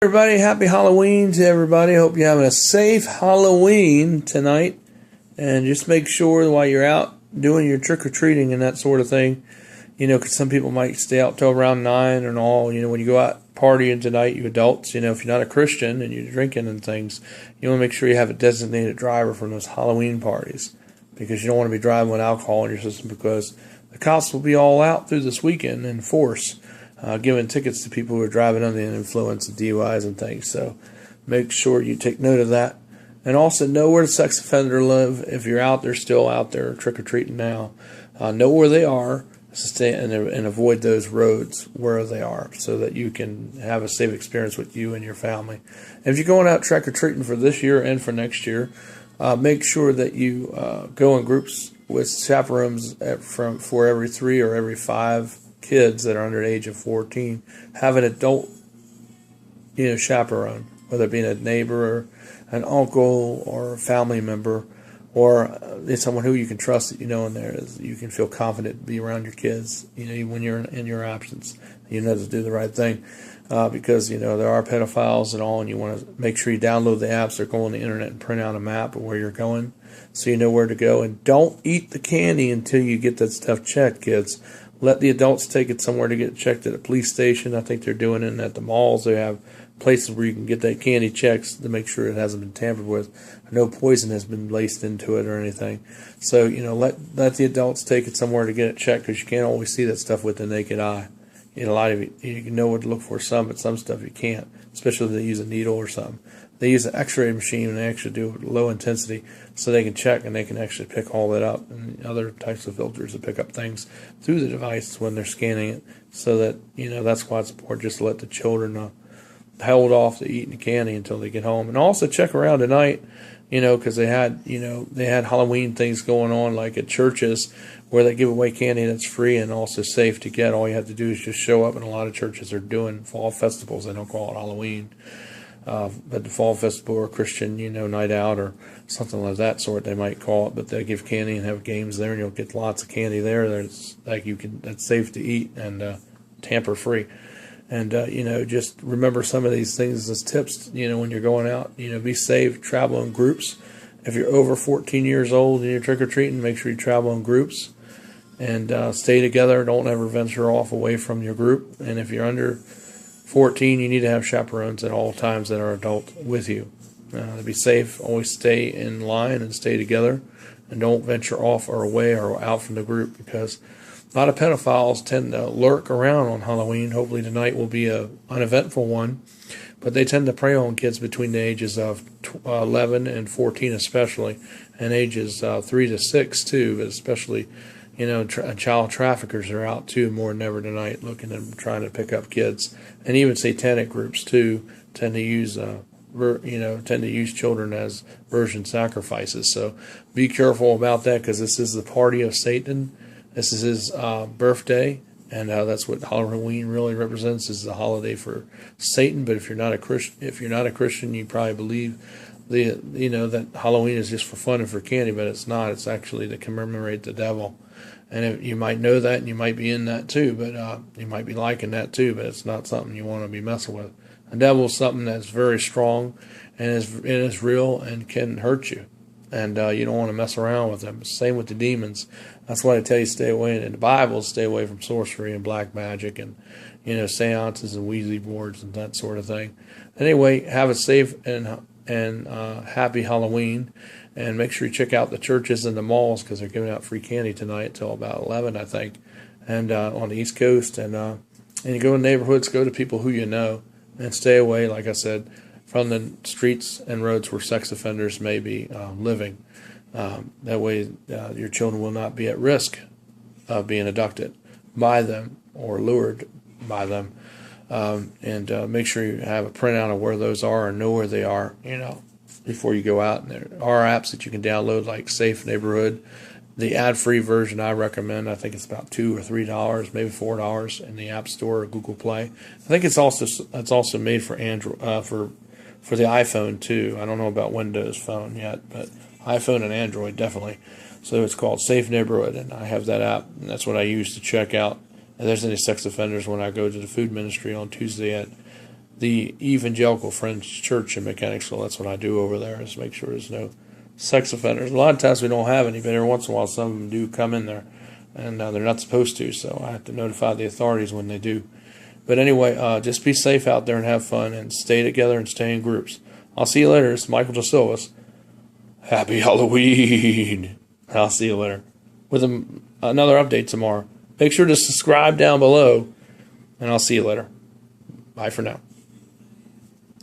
Everybody, happy Halloween to everybody. Hope you're having a safe Halloween tonight. And just make sure while you're out doing your trick-or-treating and that sort of thing, because some people might stay out till around 9 and all. When you go out partying tonight, you adults, if you're not a Christian and you're drinking and things, you want to make sure you have a designated driver for those Halloween parties, because you don't want to be driving with alcohol in your system, because the cops will be all out through this weekend in force, giving tickets to people who are driving under the influence of DUIs and things. So make sure you take note of that. And also know where the sex offender live. If you're out there, still out there trick-or-treating now, know where they are, stay and avoid those roads where they are, so that you can have a safe experience with you and your family. And if you're going out trick-or-treating for this year and for next year, make sure that you go in groups with chaperones for every 3 or every 5 kids that are under the age of 14. Have an adult, chaperone, whether it be a neighbor or an uncle or a family member, or someone who you can trust that in there is you can feel confident to be around your kids. When you're in your absence, to do the right thing, because there are pedophiles and all, and you want to make sure you download the apps or go on the internet and print out a map of where you're going, so you know where to go. And don't eat the candy until you get that stuff checked, kids. Let the adults take it somewhere to get checked, at a police station. I think they're doing it at the malls. They have places where you can get that candy checked to make sure it hasn't been tampered with, no poison has been laced into it or anything. So let the adults take it somewhere to get it checked, because you can't always see that stuff with the naked eye. A lot of you can know what to look for, but some stuff you can't, especially if they use a needle or something. They use an X-ray machine, and they actually do it low intensity, so they can check and they can actually pick all that up, and other types of filters that pick up things through the device when they're scanning it. So that that's why it's important just to let the children hold off to eating the candy until they get home. And also check around tonight, because they had Halloween things going on, like at churches, where they give away candy that's free and also safe to get. All you have to do is just show up, and a lot of churches are doing fall festivals. They don't call it Halloween, but the fall festival or Christian, night out or something like that sort, they might call it. But they give candy and have games there, and you'll get lots of candy there. That's safe to eat and tamper free. And, just remember some of these things as tips, when you're going out. Be safe, travel in groups. If you're over 14 years old and you're trick-or-treating, make sure you travel in groups and stay together. Don't ever venture off away from your group. And if you're under 14, you need to have chaperones at all times that are adult with you. To be safe, always stay in line and stay together, and don't venture off or away or out from the group, because a lot of pedophiles tend to lurk around on Halloween. Hopefully tonight will be an uneventful one, but they tend to prey on kids between the ages of 11 and 14 especially, and ages 3 to 6 too, but especially, child traffickers are out too more than ever tonight, looking and trying to pick up kids. And even satanic groups too tend to use children as virgin sacrifices. So be careful about that, because this is the party of Satan. This is his birthday, and that's what Halloween really represents, is the holiday for Satan. But if you're not a Christian, you probably believe that Halloween is just for fun and for candy, but it's not. It's actually to commemorate the devil. And you might know that, and you might be in that too, but you might be liking that too, but it's not something you want to be messing with. The devil is something that's very strong and is real and can hurt you. And you don't want to mess around with them. Same with the demons. That's why I tell you stay away. In the Bible, stay away from sorcery and black magic and, seances and Ouija boards and that sort of thing. Anyway, have a safe and happy Halloween. And make sure you check out the churches and the malls, because they're giving out free candy tonight till about 11, I think, and on the East Coast. And you go in neighborhoods, go to people who you know, and stay away, like I said, from the streets and roads where sex offenders may be living. That way your children will not be at risk of being abducted by them or lured by them. And make sure you have a printout of where those are and know where they are, before you go out. And there are apps that you can download, like Safe Neighborhood. The ad-free version I recommend, I think it's about $2 or $3, maybe $4 in the App Store or Google Play. I think it's also made for Android, for the iPhone too. I don't know about Windows Phone yet, but iPhone and Android definitely. So it's called Safe Neighborhood, and I have that app, and that's what I use to check out if there's any sex offenders when I go to the food ministry on Tuesday at the Evangelical Friends Church in Mechanicsville. That's what I do over there, is make sure there's no sex offenders. A lot of times we don't have any, but every once in a while some of them do come in there, and they're not supposed to, so I have to notify the authorities when they do. But anyway, just be safe out there and have fun and stay together and stay in groups. I'll see you later. It's Michael DeSilvis. Happy Halloween. I'll see you later with another update tomorrow. Make sure to subscribe down below, and I'll see you later. Bye for now.